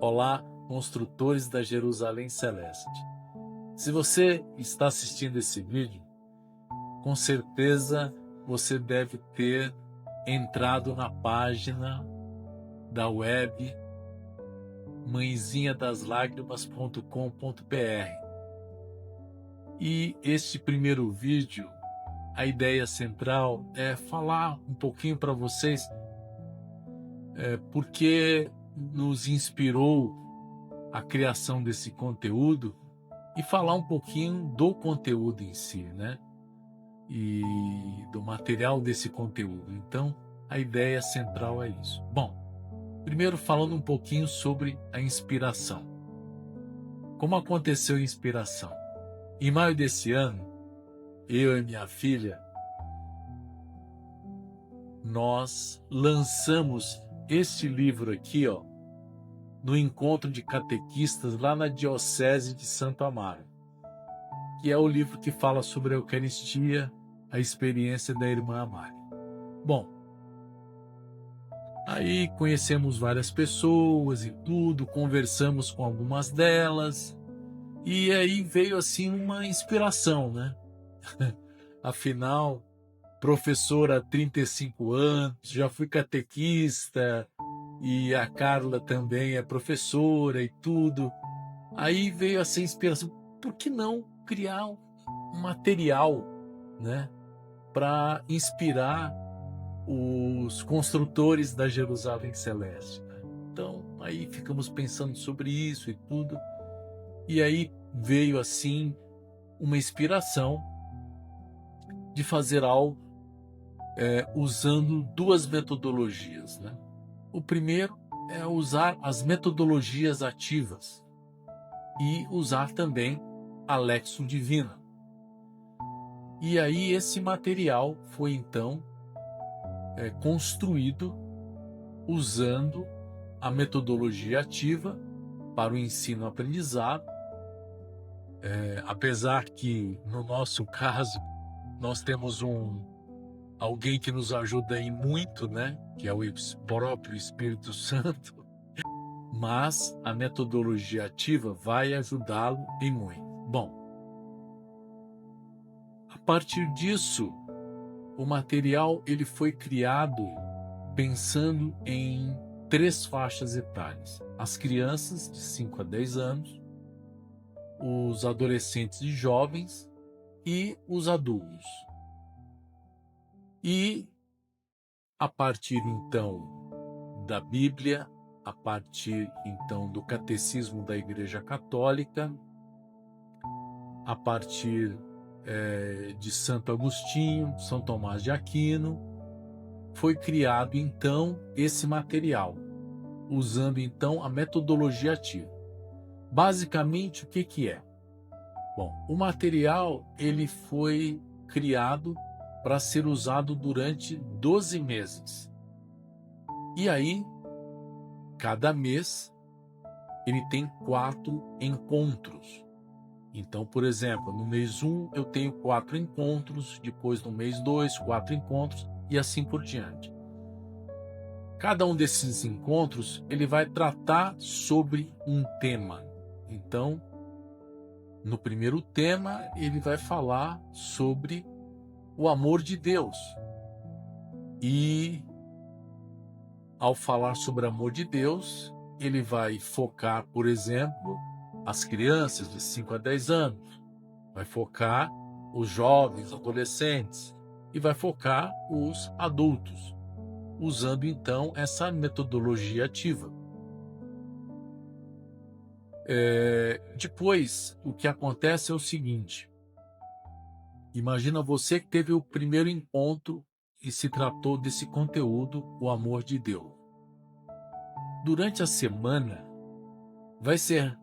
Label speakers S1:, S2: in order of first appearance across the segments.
S1: Olá, construtores da Jerusalém Celeste. Se você está assistindo esse vídeo, com certeza você deve ter entrado na página da web mãezinhadaslagrimas.com.br. E este primeiro vídeo, a ideia central é falar um pouquinho para vocês porque nos inspirou a criação desse conteúdo e falar um pouquinho do conteúdo em si, né? E do material desse conteúdo. Então, a ideia central é isso. Bom, primeiro falando um pouquinho sobre a inspiração. Como aconteceu a inspiração? Em maio desse ano, eu e minha filha, nós lançamos este livro aqui, ó, no encontro de catequistas lá na Diocese de Santo Amaro, que é o livro que fala sobre a Eucaristia, a experiência da irmã Amália. Bom, aí conhecemos várias pessoas e tudo, conversamos com algumas delas, e aí veio assim uma inspiração, né? Afinal, professora há 35 anos, já fui catequista, e a Carla também é professora e tudo. Aí veio essa inspiração, por que não criar um material, né, para inspirar os construtores da Jerusalém Celeste, né? Então, aí ficamos pensando sobre isso e tudo, e aí veio assim uma inspiração de fazer algo usando duas metodologias, né? O primeiro é usar as metodologias ativas e usar também a Lectio Divina. E aí esse material foi então construído usando a metodologia ativa para o ensino-aprendizado, apesar que no nosso caso nós temos alguém que nos ajuda aí muito, né? Que é o próprio Espírito Santo, mas a metodologia ativa vai ajudá-lo em muito. Bom, a partir disso, o material ele foi criado pensando em 3 faixas etárias: as crianças de 5 a 10 anos, os adolescentes e jovens e os adultos. E a partir então da Bíblia, a partir então do Catecismo da Igreja Católica, a partir de Santo Agostinho, São Tomás de Aquino, foi criado então esse material, usando então a metodologia ativa. Basicamente, o que é? Bom, o material ele foi criado para ser usado durante 12 meses. E aí, cada mês, ele tem 4 encontros. Então, por exemplo, no mês 1 eu tenho 4 encontros, depois no mês 2, 4 encontros, e assim por diante. Cada um desses encontros, ele vai tratar sobre um tema. Então, no primeiro tema, ele vai falar sobre o amor de Deus. E ao falar sobre o amor de Deus, ele vai focar, por exemplo, as crianças de 5 a 10 anos, vai focar os jovens, adolescentes, e vai focar os adultos, usando então essa metodologia ativa. Depois, o que acontece é o seguinte: imagina você que teve o primeiro encontro e se tratou desse conteúdo, o amor de Deus. Durante a semana, vai ser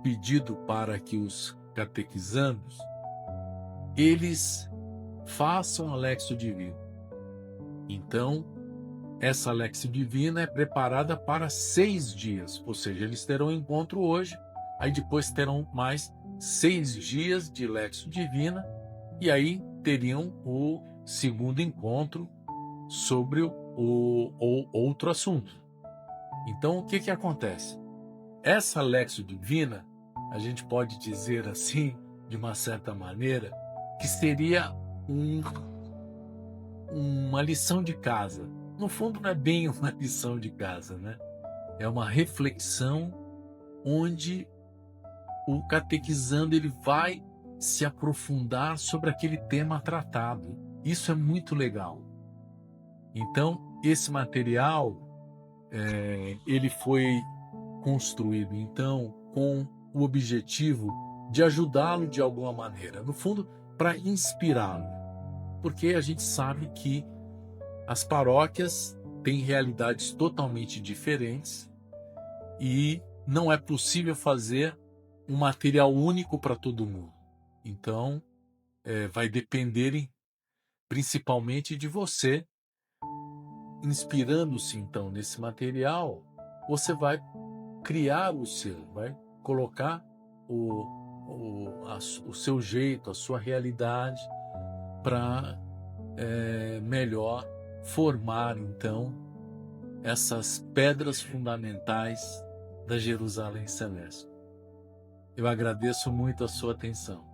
S1: pedido para que os catequizandos eles façam a Lectio Divina. Então, essa Lectio Divina é preparada para 6 dias, ou seja, eles terão um encontro hoje, aí depois terão mais 6 dias de Lectio Divina, e aí teriam o segundo encontro sobre o outro assunto. Então, o que que acontece? Essa Lexio Divina, a gente pode dizer assim, de uma certa maneira, que seria uma lição de casa. No fundo, não é bem uma lição de casa, né? É uma reflexão onde o catequizando ele vai se aprofundar sobre aquele tema tratado. Isso é muito legal. Então, esse material ele foi construído então com o objetivo de ajudá-lo de alguma maneira, no fundo, para inspirá-lo, porque a gente sabe que as paróquias têm realidades totalmente diferentes e não é possível fazer um material único para todo mundo. Então, vai depender principalmente de você. Inspirando-se então nesse material, você vai criar o seu, vai colocar o seu jeito, a sua realidade para melhor formar então essas pedras fundamentais da Jerusalém Celeste. Eu agradeço muito a sua atenção.